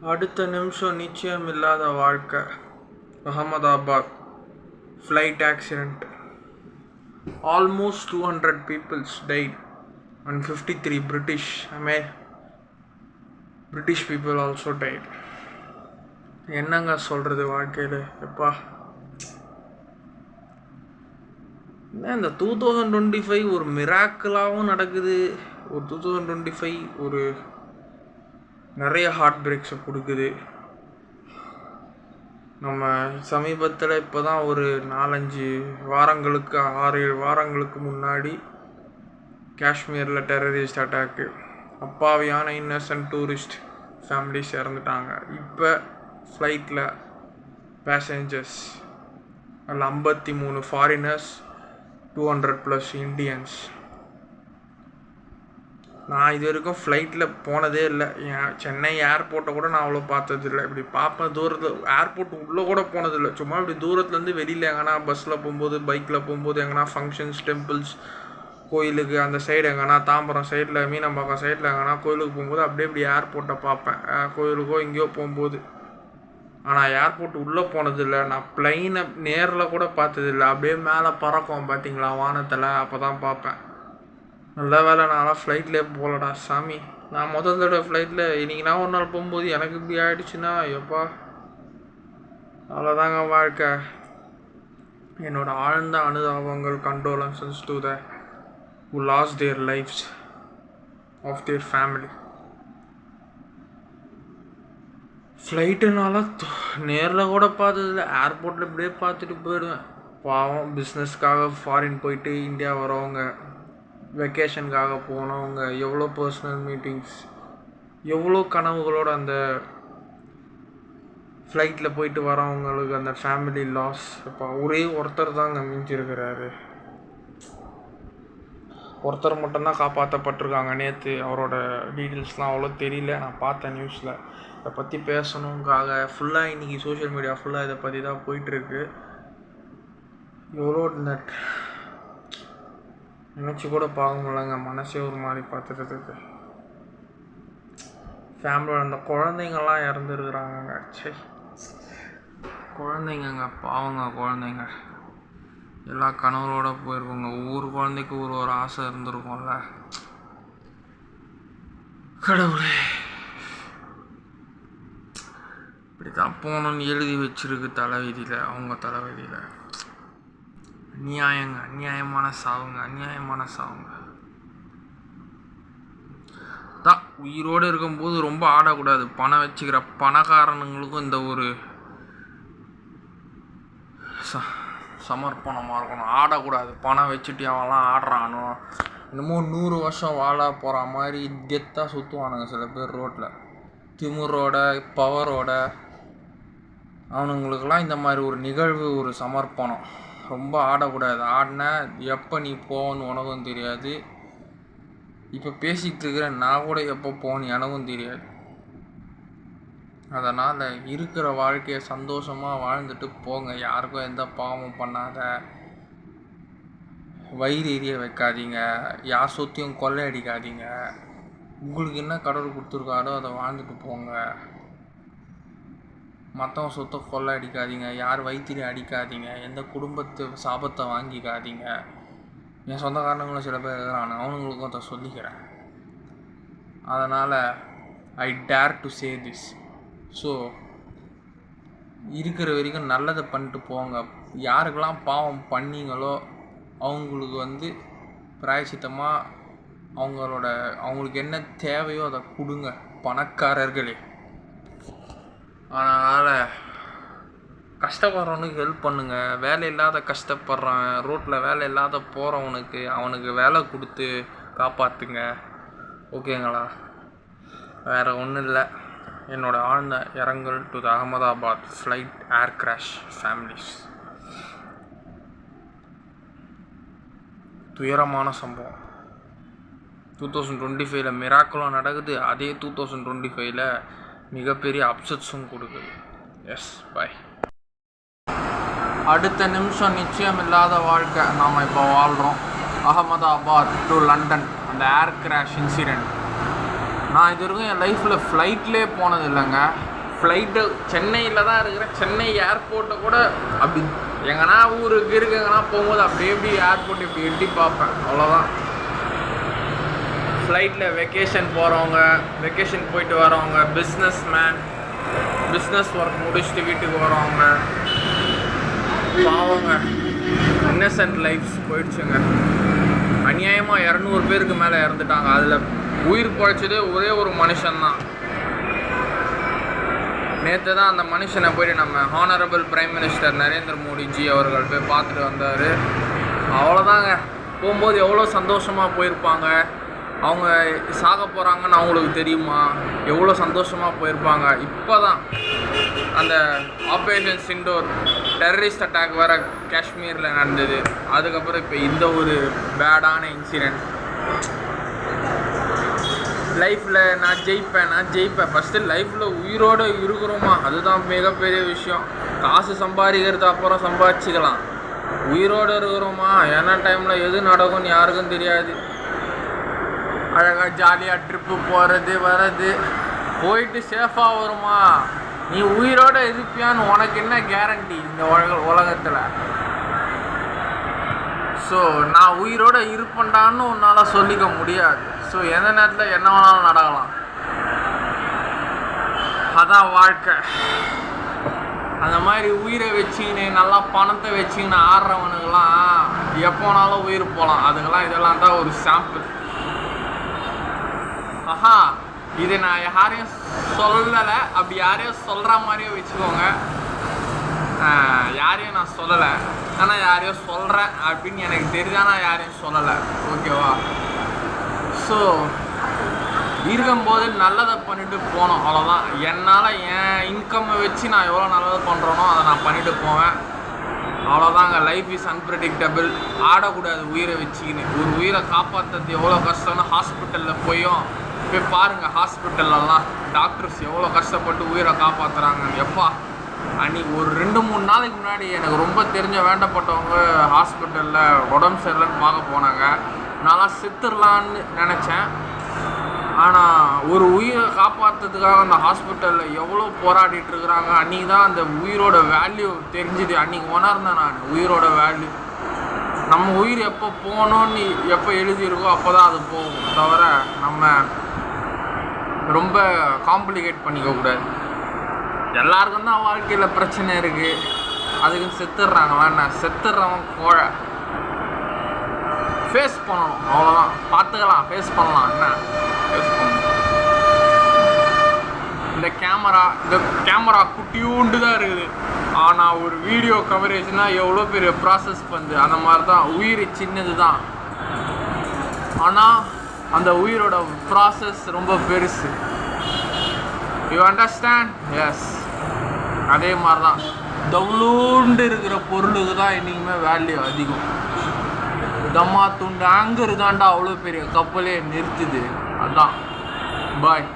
அடுத்த நிமிஷம் நிச்சயம் இல்லாத வாழ்க்கை. Ahmedabad flight accident. Almost 200 people died and 53 British people also died. என்னங்க சொல்கிறது வாழ்க்கையில் எப்பா. இந்த 2025 ஒரு மிராக்கிளாகவும் நடக்குது. ஒரு 2025 ஒரு நிறைய ஹார்ட் பிரேக்ஸை கொடுக்குது. நம்ம சமீபத்தில் இப்போ தான் ஒரு 4-5 வாரங்களுக்கு 6-7 வாரங்களுக்கு முன்னாடி காஷ்மீரில் டெரரிஸ்ட் அட்டாக்கு, அப்பாவியான இன்னசென்ட் டூரிஸ்ட் ஃபேமிலிஸ் இறந்துட்டாங்க. இப்போ ஃப்ளைட்டில் பேசஞ்சர்ஸ் அதில் 53 ஃபாரினர்ஸ், 200+ இண்டியன்ஸ். நான் இது வரைக்கும் ஃப்ளைட்டில் போனதே இல்லை. சென்னை ஏர்போர்ட்டை கூட நான் அவ்வளோ பார்த்ததில்லை. இப்படி பார்ப்பேன் தூரத்தில், ஏர்போர்ட் உள்ளே கூட போனதில்லை. சும்மா இப்படி தூரத்துலேருந்து வெளியில் எங்கன்னா பஸ்ஸில் போகும்போது, பைக்கில் போகும்போது, எங்கன்னா ஃபங்க்ஷன்ஸ், டெம்பிள்ஸ், கோயிலுக்கு அந்த சைடு எங்கன்னா தாம்பரம் சைடில், மீனம்பாக்கம் சைடில் எங்கன்னா கோயிலுக்கு போகும்போது அப்படியே இப்படி ஏர்போர்ட்டை பார்ப்பேன், கோயிலுக்கோ எங்கேயோ போகும்போது. ஆனால் ஏர்போர்ட் உள்ளே போனதில்லை. நான் ப்ளைனை நேரில் கூட பார்த்ததில்லை. அப்படியே மேலே பறக்கும் பார்த்தீங்களா வானத்தில், அப்போ தான் பார்ப்பேன். நல்ல வேலை நான்லாம் ஃப்ளைட்லேயே போகலடா சாமி. நான் முதல் தடவை ஃப்ளைட்டில் இன்றைக்கி நான் ஒரு நாள் போகும்போது எனக்கு இப்படி ஆகிடுச்சுன்னா எப்பா, அவ்வளோதாங்க வாழ்க்கை. என்னோட ஆழ்ந்த அனுதாபங்கள், condolences to the who lost their lives of their family. ஃப்ளைட்டுனால நேரில் கூட பார்த்ததில்ல. ஏர்போர்ட்டில் இப்படியே பார்த்துட்டு போயிடுவேன். பாவம், பிஸ்னஸ்க்காக ஃபாரின் போயிட்டு இந்தியா வரவங்க, வெக்கேஷனுக்காக போனவங்க, எவ்வளோ பர்சனல் மீட்டிங்ஸ், எவ்வளோ கனவுகளோடு அந்த ஃப்ளைட்டில் போயிட்டு வரவங்களுக்கு அந்த ஃபேமிலி லாஸ். இப்போ ஒரே ஒருத்தர் தாங்க மிஞ்சிருக்கிறாரு. ஒருத்தர் மட்டும்தான் காப்பாற்றப்பட்டிருக்காங்க. நேற்று அவரோட டீட்டெயில்ஸ்லாம் அவ்வளோ தெரியல, நான் பார்த்தேன் நியூஸில். இதை பற்றி பேசணுங்காக ஃபுல்லாக இன்றைக்கி சோஷியல் மீடியா ஃபுல்லாக இதை பற்றி தான் போயிட்டுருக்கு. எவ்வளோ நட் நினச்சி கூட பார்க்க முடியலங்க. மனசே ஒரு மாதிரி பார்த்துறதுக்கு. ஃபேமிலியோட அந்த குழந்தைங்கள்லாம் இறந்துருக்குறாங்கங்க. சரி, குழந்தைங்கங்க பாவங்க, குழந்தைங்க எல்லா கனவுகளோடு போயிருக்கோங்க. ஒவ்வொரு குழந்தைக்கு ஒரு ஆசை இருந்திருக்கும்ல. கடவுளே, இப்படி தான் போகணுன்னு எழுதி வச்சிருக்கு தலைவிதியில், அவங்க தலைவிதியில். அநியாயங்க, அநியாயமான சாவுங்க. தான் உயிரோடு இருக்கும்போது ரொம்ப ஆடக்கூடாது. பணம் வச்சுக்கிற பணக்காரனுங்களுக்கும் இந்த ஒரு சமர்ப்பணமாக இருக்கணும். ஆடக்கூடாது. பணம் வச்சுட்டு அவன்லாம் ஆடுறானோ என்னமோ 100 வருஷம் வாழ போகிற மாதிரி கெத்தாக சுற்றுவானுங்க சில பேர் ரோட்டில், திமுரோட பவரோட. அவனுங்களுக்கெல்லாம் இந்த மாதிரி ஒரு நிகழ்வு, ஒரு சமர்ப்பணம். ரொம்ப ஆடக்கூடாது. ஆடினா எப்போ நீ போகணுன்னு உனக்கும் தெரியாது. இப்போ பேசிகிட்டு இருக்கிற நான் கூட எப்போ போகணும் எனக்கும் தெரியாது. அதனால் இருக்கிற வாழ்க்கையை சந்தோஷமாக வாழ்ந்துட்டு போங்க. யாருக்கும் எந்த பாவமும் பண்ணாத, வயிறு எரிய வைக்காதீங்க, யார் சொத்தையும் கொள்ளை அடிக்காதீங்க. உங்களுக்கு என்ன கடவுள் கொடுத்துருக்காரோ அதை வாழ்ந்துட்டு போங்க. மற்றவங்க சொத்தை கொள்ளை அடிக்காதீங்க, யார் வயிற்றுலையும் அடிக்காதீங்க, எந்த குடும்பத்து சாபத்தை வாங்கிக்காதீங்க. என் சொந்தக்காரங்களும் சில பேர் இருக்கிறாங்க, அவனுங்களுக்கும் அதை சொல்லிக்கிறேன். அதனால் I dare to say this. So இருக்கிற வரைக்கும் நல்லதை பண்ணிட்டு போங்க. யாருக்கெல்லாம் பாவம் பண்ணீங்களோ அவங்களுக்கு பிராயச்சித்தமாக அவங்களுக்கு என்ன தேவையோ அதை கொடுங்க, பணக்காரர்களே. அதனால் கஷ்டப்படுறவனுக்கு ஹெல்ப் பண்ணுங்கள். வேலை இல்லாத கஷ்டப்படுறான், ரோட்டில் வேலை இல்லாத அவனுக்கு வேலை கொடுத்து காப்பாற்றுங்க. ஓகேங்களா? வேறு ஒன்றும் இல்லை. என்னோடய ஆழ்ந்த இரங்கல் to the Ahmedabad flight air crash families. துயரமான சம்பவம். 2025 மிராக்கிளும் நடக்குது, அதே 2025 மிகப்பெரிய அப்செட்ஸும் கொடுக்குது. எஸ், பாய். அடுத்த நிமிஷம் நிச்சயம் இல்லாத வாழ்க்கை நாம் இப்போ வாழ்கிறோம். அகமதாபாத் டு லண்டன் அந்த ஏர் கிராஷ் இன்சிடெண்ட் நான் இது வரைக்கும் என் லைஃப்பில் ஃப்ளைட்லேயே போனது இல்லைங்க. ஃப்ளைட்டு சென்னையில் தான் இருக்கிறேன். சென்னை ஏர்போர்ட்டை கூட அப்படி எங்கன்னா ஊருக்கு எங்கன்னா போகும்போது அப்படியே எப்படி ஏர்போர்ட் இப்படி எட்டி பார்ப்பேன், அவ்வளோதான். ஃப்ளைட்டில் வெக்கேஷன் போகிறவங்க, வெக்கேஷன் போயிட்டு வரவங்க, பிஸ்னஸ் ஒர்க் முடிச்சுட்டு வீட்டுக்கு வரவங்க, பாவங்க இன்னசென்ட் லைஃப்ஸ் போயிடுச்சுங்க. அநியாயமாக 200 பேருக்கு மேலே இறந்துட்டாங்க. அதில் உயிர் பழைச்சதே ஒரே ஒரு மனுஷன்தான். நேற்று தான் அந்த மனுஷனை போய்ட்டு நம்ம honourable prime minister Narendra Modiji அவர்கள் போய் பார்த்துட்டு வந்தார். அவ்வளோதாங்க. போகும்போது எவ்வளோ சந்தோஷமாக போயிருப்பாங்க. அவங்க சாக போகிறாங்கன்னு அவங்களுக்கு தெரியுமா? எவ்வளோ சந்தோஷமாக போயிருப்பாங்க. இப்போ தான் அந்த ஆப்ரேஷன் சிண்டோர் டெரரிஸ்ட் அட்டாக் வேறு காஷ்மீரில் நடந்தது. அதுக்கப்புறம் இப்போ இந்த ஒரு பேடான இன்சிடெண்ட். லைஃப்பில் நான் ஜெயிப்பேன். ஃபஸ்ட்டு லைஃப்பில் உயிரோடு இருக்கிறோமா, அதுதான் மிகப்பெரிய விஷயம். காசு சம்பாதிக்கிறது அப்புறம் சம்பாதிச்சிக்கலாம். உயிரோடு இருக்கிறோமா, என்ன டைமில் எது நடக்கும்னு யாருக்கும் தெரியாது. அழகாக ஜாலியாக ட்ரிப்பு போகிறது வர்றது, போயிட்டு சேஃபாக வருமா. நீ உயிரோடு இருப்பியான்னு உனக்கு என்ன கேரண்டி இந்த உலகத்தில்? ஸோ நான் உயிரோடு இருப்பேன்டான்னு உன்னால் சொல்லிக்க முடியாது. ஸோ எந்த நேரத்தில் என்ன வேணாலும் நடக்கலாம். அதான் வாழ்க்கை. அந்த மாதிரி உயிரை வச்சுக்கின்னு நல்லா பணத்தை வச்சுக்கின்னு ஆடுறவனுக்கெல்லாம் எப்போனாலும் உயிர் போகலாம். அதுக்கெல்லாம் இதெல்லாம் தான் ஒரு சாம்பிள். இது நான் யாரையும் சொல்லலை, அப்படி யாரையும் சொல்கிற மாதிரியே வச்சுக்கோங்க. யாரையும் நான் சொல்லலை, ஆனால் யாரையும் சொல்கிறேன் அப்படின்னு எனக்கு தெரியுதா, நான் யாரையும் சொல்லலை. ஓகேவா? ஸோ இருக்கும்போது நல்லதை பண்ணிட்டு போனோம், அவ்வளோதான். என்னால் என் இன்கம்மை வச்சு நான் எவ்வளோ நல்லது பண்ணுறேனோ அதை நான் பண்ணிட்டு போவேன், அவ்வளோதாங்க. Life is unpredictable. ஆடக்கூடாது உயிரை வச்சுக்கின்னு. ஒரு உயிரை காப்பாற்றுறது எவ்வளோ கஷ்டம்னு ஹாஸ்பிட்டலில் போய் பாருங்கள். ஹாஸ்பிட்டல்லாம் டாக்டர்ஸ் எவ்வளோ கஷ்டப்பட்டு உயிரை காப்பாற்றுறாங்க. எப்பா அன்றைக்கி ஒரு 2-3 நாளைக்கு முன்னாடி எனக்கு ரொம்ப தெரிஞ்ச வேண்டப்பட்டவங்க ஹாஸ்பிட்டலில் உடம்பு சரியில்லைன்னு பார்க்க போனாங்க. நான்லாம் செத்துடலான்னு நினச்சேன். ஆனால் ஒரு உயிரை காப்பாற்றுறதுக்காக அந்த ஹாஸ்பிட்டலில் எவ்வளோ போராடிட்டு இருக்கிறாங்க. அன்றைக்கி தான் அந்த உயிரோட வேல்யூ தெரிஞ்சுது. அன்றைக்கி உணர்ந்தேன் நான் உயிரோட வேல்யூ. நம்ம உயிர் எப்போ போகணுன்னு எப்போ எழுதியிருக்கோ அப்போ தான் அது போகும், தவிர நம்ம ரொம்ப காம்ப்ளிகேட் பண்ணிக்கக்கூடாது. எல்லாருக்கும் தான் வாழ்க்கையில் பிரச்சனை இருக்குது. அதுக்கு செத்துடுறாங்களா என்ன? செத்துடுறவன் கோழை. ஃபேஸ் பண்ணணும், அவ்வளோதான். பார்த்துக்கலாம், ஃபேஸ் பண்ணலாம். என்ன ஃபேஸ் பண்ணணும்? இந்த கேமரா குட்டியூண்டு தான் இருக்குது. ஆனால் ஒரு வீடியோ கவரேஜ்னால் எவ்வளோ பெரிய ப்ராசஸ் பண்ணுது. அந்த மாதிரி தான் உயிர் சின்னது தான், ஆனால் அந்த உயிரோட ப்ராசஸ் ரொம்ப பெருசு. You understand? எஸ். அதே மாதிரி தான் தவுளூண்டு இருக்கிற பொருளுக்கு தான் என்றைக்குமே வேல்யூ அதிகம். தம்மா துண்டு ஆங்கர் தாண்டா அவ்வளோ பெரிய கப்பலே நிறுத்துது. அதுதான் பாய்.